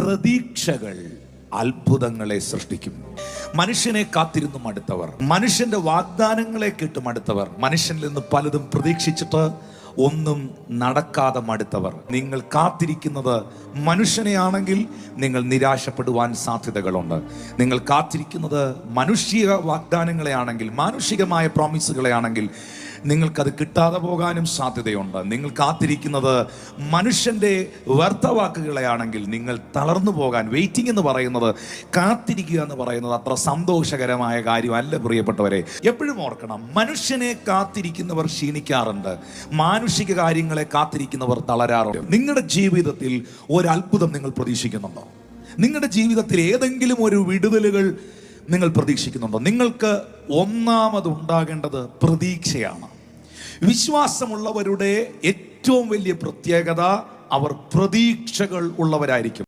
പ്രതീക്ഷകൾ അത്ഭുതങ്ങളെ സൃഷ്ടിക്കും. മനുഷ്യനെ കാത്തിരുന്നു മടുത്തവർ, മനുഷ്യന്റെ വാഗ്ദാനങ്ങളെ കേട്ട് മടുത്തവർ, മനുഷ്യനിൽ നിന്ന് പലതും പ്രതീക്ഷിച്ചിട്ട് ഒന്നും നടക്കാതെ മടുത്തവർ, നിങ്ങൾ കാത്തിരിക്കുന്നത് മനുഷ്യനെയാണെങ്കിൽ നിങ്ങൾ നിരാശപ്പെടുവാൻ സാധ്യതകളുണ്ട്. നിങ്ങൾ കാത്തിരിക്കുന്നത് മനുഷ്യ വാഗ്ദാനങ്ങളെയാണെങ്കിൽ, മാനുഷികമായ പ്രോമിസുകളെയാണെങ്കിൽ നിങ്ങൾക്കത് കിട്ടാതെ പോകാനും സാധ്യതയുണ്ട്. നിങ്ങൾ കാത്തിരിക്കുന്നത് മനുഷ്യൻ്റെ വ്യർത്ഥവാക്കുകളെയാണെങ്കിൽ നിങ്ങൾ തളർന്നു പോകാൻ. വെയിറ്റിംഗ് എന്ന് പറയുന്നത്, കാത്തിരിക്കുക എന്ന് പറയുന്നത് അത്ര സന്തോഷകരമായ കാര്യമല്ല പ്രിയപ്പെട്ടവരെ. എപ്പോഴും ഓർക്കണം, മനുഷ്യനെ കാത്തിരിക്കുന്നവർ ക്ഷീണിക്കാറുണ്ട്, മാനുഷിക കാര്യങ്ങളെ കാത്തിരിക്കുന്നവർ തളരാറുണ്ട്. നിങ്ങളുടെ ജീവിതത്തിൽ ഒരു അത്ഭുതം നിങ്ങൾ പ്രതീക്ഷിക്കുന്നുണ്ടോ? നിങ്ങളുടെ ജീവിതത്തിൽ ഏതെങ്കിലും ഒരു വിടുതലുകൾ നിങ്ങൾ പ്രതീക്ഷിക്കുന്നുണ്ടോ? നിങ്ങൾക്ക് ഒന്നാമത് ഉണ്ടാകേണ്ടത് പ്രതീക്ഷയാണ്. വിശ്വാസമുള്ളവരുടെ ഏറ്റവും വലിയ പ്രത്യേകത അവർ പ്രതീക്ഷകൾ ഉള്ളവരായിരിക്കും.